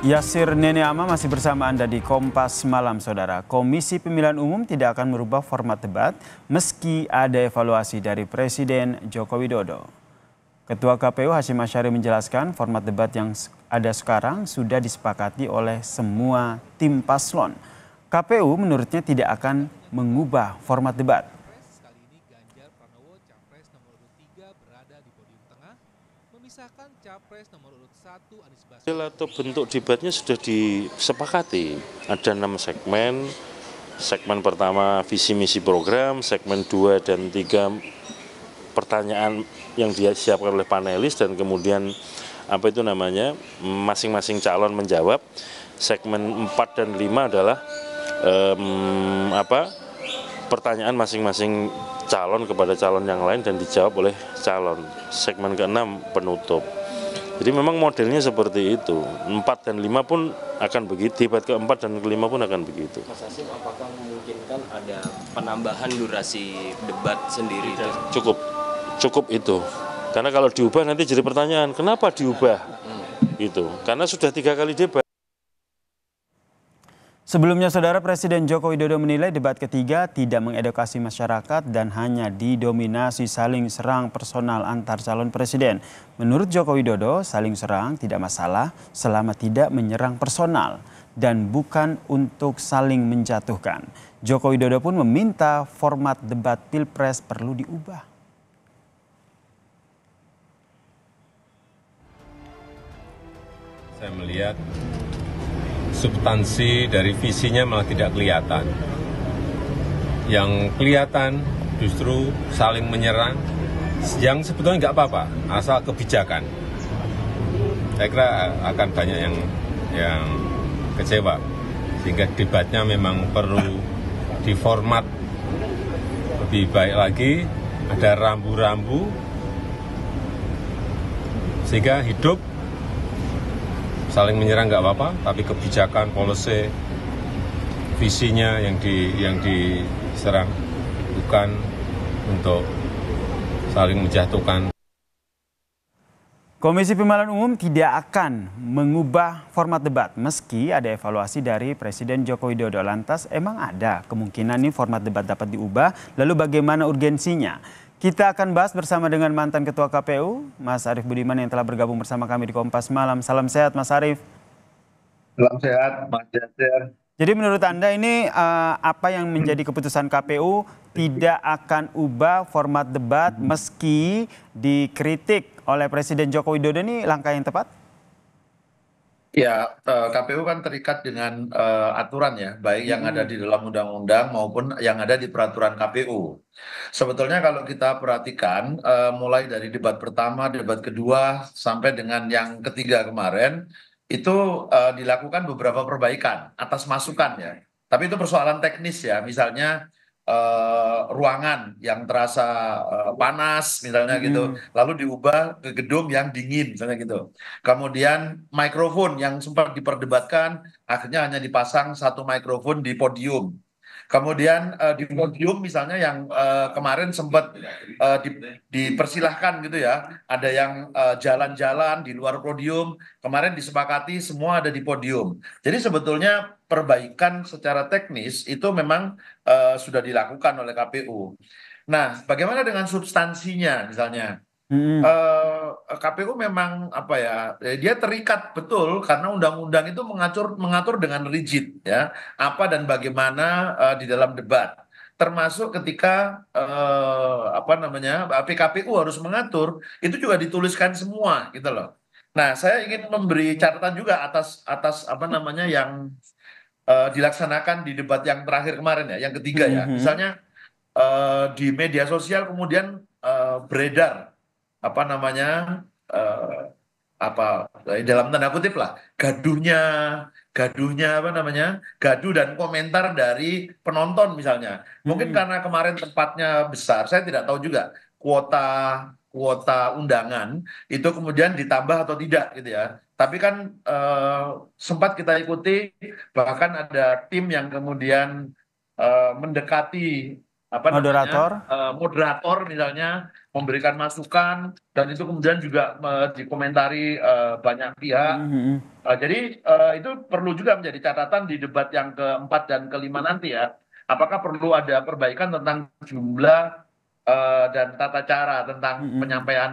Yasir Nene Ama masih bersama Anda di Kompas Malam, Saudara. Komisi Pemilihan Umum tidak akan merubah format debat meski ada evaluasi dari Presiden Joko Widodo. Ketua KPU Hasyim Asyari menjelaskan format debat yang ada sekarang sudah disepakati oleh semua tim paslon. KPU menurutnya tidak akan mengubah format debat. Kali ini Ganjar Pranowo Capres nomor urut 3 berada di podium tengah, memisahkan Capres nomor urut 1 Anies Baswedan. Atau bentuk debatnya sudah disepakati. Ada 6 segmen. Segmen pertama visi misi program, segmen 2 dan 3 pertanyaan yang disiapkan oleh panelis dan kemudian masing-masing calon menjawab. Segmen 4 dan 5 adalah pertanyaan masing-masing calon kepada calon yang lain dan dijawab oleh calon. Segmen ke-6 penutup. Jadi memang modelnya seperti itu. 4 dan 5 pun akan begitu, debat ke-4 dan ke-5 pun akan begitu. Mas Hasyim, apakah memungkinkan ada penambahan durasi debat sendiri? Cukup itu. Karena kalau diubah nanti jadi pertanyaan, kenapa diubah? Itu. Karena sudah 3 kali debat. Sebelumnya, Saudara, Presiden Joko Widodo menilai debat ketiga tidak mengedukasi masyarakat dan hanya didominasi saling serang personal antar calon presiden. Menurut Joko Widodo, saling serang tidak masalah selama tidak menyerang personal dan bukan untuk saling menjatuhkan. Joko Widodo pun meminta format debat Pilpres perlu diubah. Saya melihat substansi dari visinya malah tidak kelihatan. Yang kelihatan justru saling menyerang, yang sebetulnya nggak apa-apa, asal kebijakan. Saya kira akan banyak yang kecewa, sehingga debatnya memang perlu diformat lebih baik lagi, ada rambu-rambu, sehingga hidup. Saling menyerang nggak apa-apa, tapi kebijakan, policy, visinya yang diserang, bukan untuk saling menjatuhkan. Komisi Pemilihan Umum tidak akan mengubah format debat meski ada evaluasi dari Presiden Joko Widodo. Lantas emang ada kemungkinan nih format debat dapat diubah, lalu bagaimana urgensinya? Kita akan bahas bersama dengan mantan Ketua KPU, Mas Arief Budiman yang telah bergabung bersama kami di Kompas Malam. Salam sehat, Mas Arief. Salam sehat, Mas Yasir. Jadi menurut Anda ini apa yang menjadi keputusan KPU tidak akan ubah format debat meski dikritik oleh Presiden Joko Widodo, ini langkah yang tepat? Ya, KPU kan terikat dengan aturan ya, baik yang ada di dalam undang-undang maupun yang ada di peraturan KPU. Sebetulnya kalau kita perhatikan, mulai dari debat pertama, debat kedua, sampai dengan yang ketiga kemarin, itu dilakukan beberapa perbaikan atas masukan ya. Tapi itu persoalan teknis ya, misalnya ruangan yang terasa panas misalnya gitu, lalu diubah ke gedung yang dingin misalnya gitu. Kemudian mikrofon yang sempat diperdebatkan akhirnya hanya dipasang satu mikrofon di podium. Kemudian di podium misalnya yang kemarin sempat dipersilahkan gitu ya, ada yang jalan-jalan di luar podium, kemarin disepakati semua ada di podium. Jadi sebetulnya perbaikan secara teknis itu memang sudah dilakukan oleh KPU. Nah, bagaimana dengan substansinya misalnya? KPU memang dia terikat betul karena undang-undang itu mengatur dengan rigid ya apa dan bagaimana di dalam debat, termasuk ketika PKPU harus mengatur itu juga dituliskan semua gitu loh. Nah, saya ingin memberi catatan juga atas yang dilaksanakan di debat yang terakhir kemarin ya, yang ketiga ya. Misalnya di media sosial kemudian beredar dalam tanda kutip lah gaduh dan komentar dari penonton misalnya. Mungkin karena kemarin tempatnya besar, saya tidak tahu juga kuota undangan itu kemudian ditambah atau tidak gitu ya. Tapi kan sempat kita ikuti, bahkan ada tim yang kemudian mendekati apa Moderator. namanya moderator misalnya memberikan masukan dan itu kemudian juga dikomentari banyak pihak. Mhm. Jadi itu perlu juga menjadi catatan di debat yang keempat dan kelima nanti ya. Apakah perlu ada perbaikan tentang jumlah dan tata cara tentang Mhm. penyampaian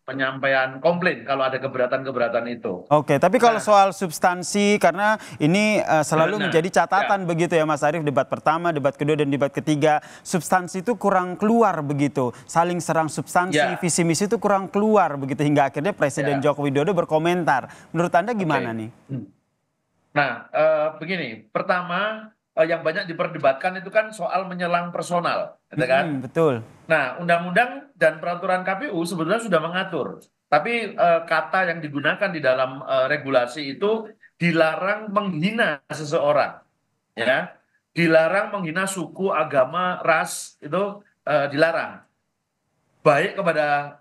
penyampaian komplain kalau ada keberatan-keberatan itu. Oke, tapi kalau Nah, soal substansi, karena ini selalu nah, menjadi ya, catatan begitu ya Mas Arief, debat pertama, debat kedua, dan debat ketiga, substansi itu kurang keluar begitu. Saling serang substansi, ya, visi misi itu kurang keluar begitu, hingga akhirnya Presiden ya, Joko Widodo berkomentar. Menurut Anda oke. gimana nih? Nah, begini, pertama yang banyak diperdebatkan itu kan soal menyelang personal, gitu kan? Betul. Nah, undang-undang dan peraturan KPU sebetulnya sudah mengatur, tapi kata yang digunakan di dalam regulasi itu dilarang menghina seseorang, ya, dilarang menghina suku, agama, ras itu dilarang, baik kepada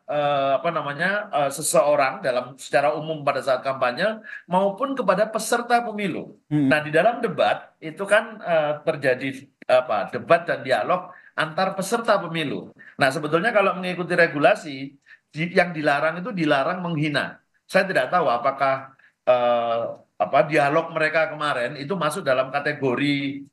apa namanya seseorang dalam secara umum pada saat kampanye maupun kepada peserta pemilu. Mm-mm. Nah, di dalam debat itu kan terjadi apa debat dan dialog antar peserta pemilu. Nah, sebetulnya kalau mengikuti regulasi yang dilarang itu dilarang menghina. Saya tidak tahu apakah eh, apa dialog mereka kemarin itu masuk dalam kategori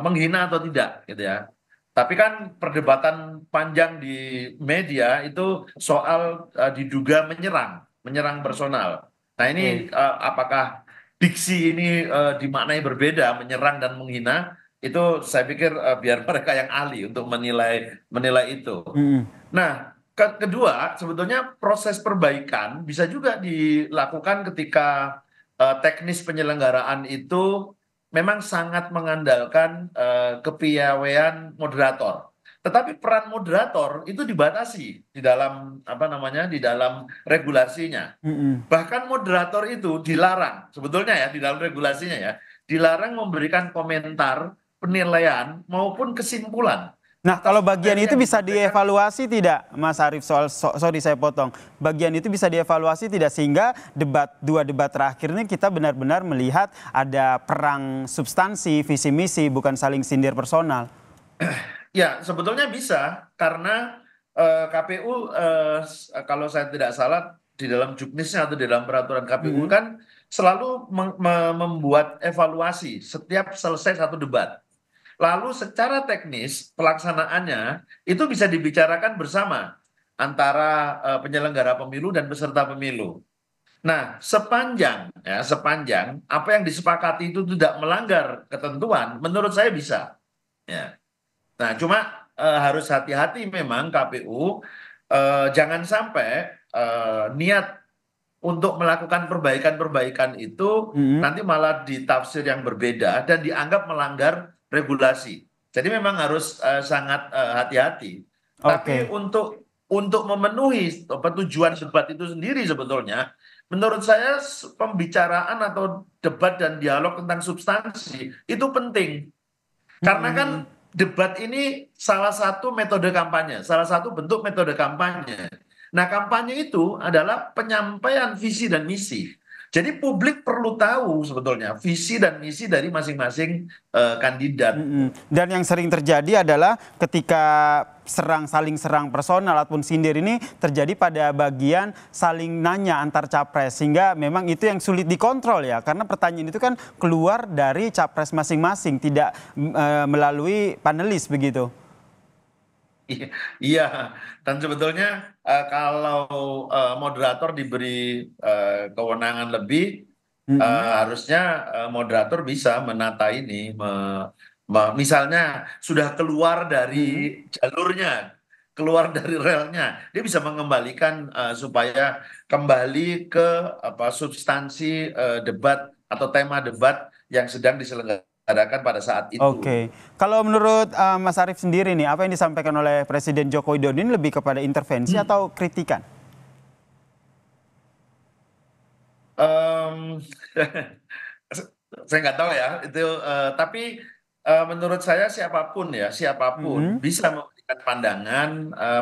menghina atau tidak gitu ya. Tapi kan perdebatan panjang di media itu soal diduga menyerang personal. Nah ini Oke. apakah diksi ini dimaknai berbeda, menyerang dan menghina? Itu saya pikir biar mereka yang ahli untuk menilai menilai itu. Mm-mm. Nah, kedua sebetulnya proses perbaikan bisa juga dilakukan ketika teknis penyelenggaraan itu memang sangat mengandalkan kepiawaian moderator. Tetapi peran moderator itu dibatasi di dalam apa namanya di dalam regulasinya. Mm-mm. Bahkan moderator itu dilarang sebetulnya ya di dalam regulasinya ya, dilarang memberikan komentar, penilaian maupun kesimpulan Nah, kalau atas bagian materi itu yang bisa disampaikan. dievaluasi tidak, Mas Arief? Sorry saya potong. Bagian itu bisa dievaluasi tidak sehingga dua debat terakhir ini kita benar-benar melihat ada perang substansi, visi misi, bukan saling sindir personal. Ya, sebetulnya bisa karena KPU kalau saya tidak salah di dalam juknisnya atau di dalam peraturan KPU Mm-mm. kan selalu membuat evaluasi setiap selesai satu debat. Lalu secara teknis pelaksanaannya itu bisa dibicarakan bersama antara penyelenggara pemilu dan peserta pemilu. Nah, sepanjang apa yang disepakati itu tidak melanggar ketentuan, menurut saya bisa. Ya. Nah, cuma harus hati-hati memang KPU jangan sampai niat untuk melakukan perbaikan-perbaikan itu Mm-mm. nanti malah ditafsir yang berbeda dan dianggap melanggar regulasi. Jadi memang harus sangat hati-hati. Tapi Oke. untuk memenuhi tujuan debat itu sendiri sebetulnya, menurut saya pembicaraan atau debat dan dialog tentang substansi itu penting. Karena kan Mm-mm. debat ini salah satu metode kampanye, salah satu bentuk metode kampanye. Nah, kampanye itu adalah penyampaian visi dan misi. Jadi publik perlu tahu sebetulnya visi dan misi dari masing-masing kandidat. Mm-mm. Dan yang sering terjadi adalah ketika saling serang personal ataupun sindir ini terjadi pada bagian saling nanya antar capres, sehingga memang itu yang sulit dikontrol ya, karena pertanyaan itu kan keluar dari capres masing-masing, tidak melalui panelis begitu. Iya, iya. Dan sebetulnya kalau moderator diberi kewenangan lebih, Mm-mm. harusnya moderator bisa menata ini, misalnya sudah keluar dari Mm-mm. jalurnya, keluar dari relnya, dia bisa mengembalikan supaya kembali ke apa substansi debat atau tema debat yang sedang diselenggarakan pada saat itu. Oke, kalau menurut Mas Arief sendiri nih, apa yang disampaikan oleh Presiden Joko Widodo ini lebih kepada intervensi atau kritikan? Em, saya nggak tahu ya itu tapi menurut saya siapapun Mm-mm. bisa memberikan pandangan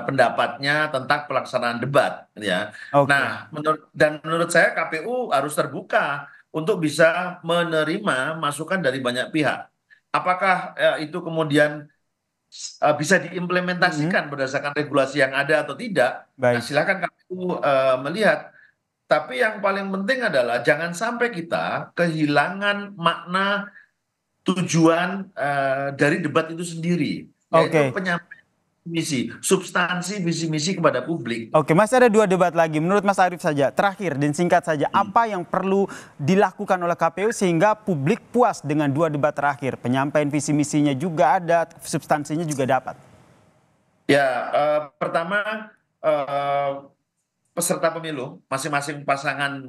pendapatnya tentang pelaksanaan debat ya. Oke. Nah, menurut saya KPU harus terbuka untuk bisa menerima masukan dari banyak pihak. Apakah itu kemudian bisa diimplementasikan berdasarkan regulasi yang ada atau tidak. Nah, Baik. silakan KPU melihat. Tapi yang paling penting adalah jangan sampai kita kehilangan makna tujuan dari debat itu sendiri, yaitu Oke. penyampaian misi, substansi visi misi kepada publik. Oke, masih ada 2 debat lagi. Menurut Mas Arief saja, terakhir dan singkat saja, apa yang perlu dilakukan oleh KPU sehingga publik puas dengan 2 debat terakhir? Penyampaian visi misinya juga ada, substansinya juga dapat. Ya, pertama peserta pemilu, masing-masing pasangan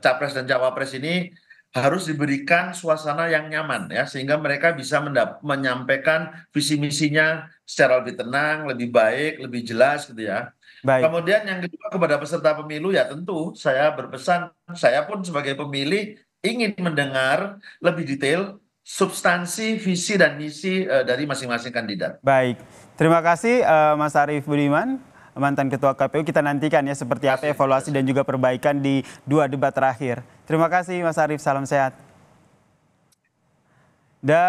capres dan cawapres ini harus diberikan suasana yang nyaman ya, sehingga mereka bisa menyampaikan visi misinya secara lebih tenang, lebih baik, lebih jelas gitu ya. Baik. Kemudian yang kedua kepada peserta pemilu ya tentu saya berpesan, saya pun sebagai pemilih ingin mendengar lebih detail substansi, visi dan misi dari masing-masing kandidat. Baik, terima kasih Mas Arief Budiman, mantan Ketua KPU. Kita nantikan ya seperti apa evaluasi dan juga perbaikan di 2 debat terakhir. Terima kasih Mas Arief, salam sehat. Dan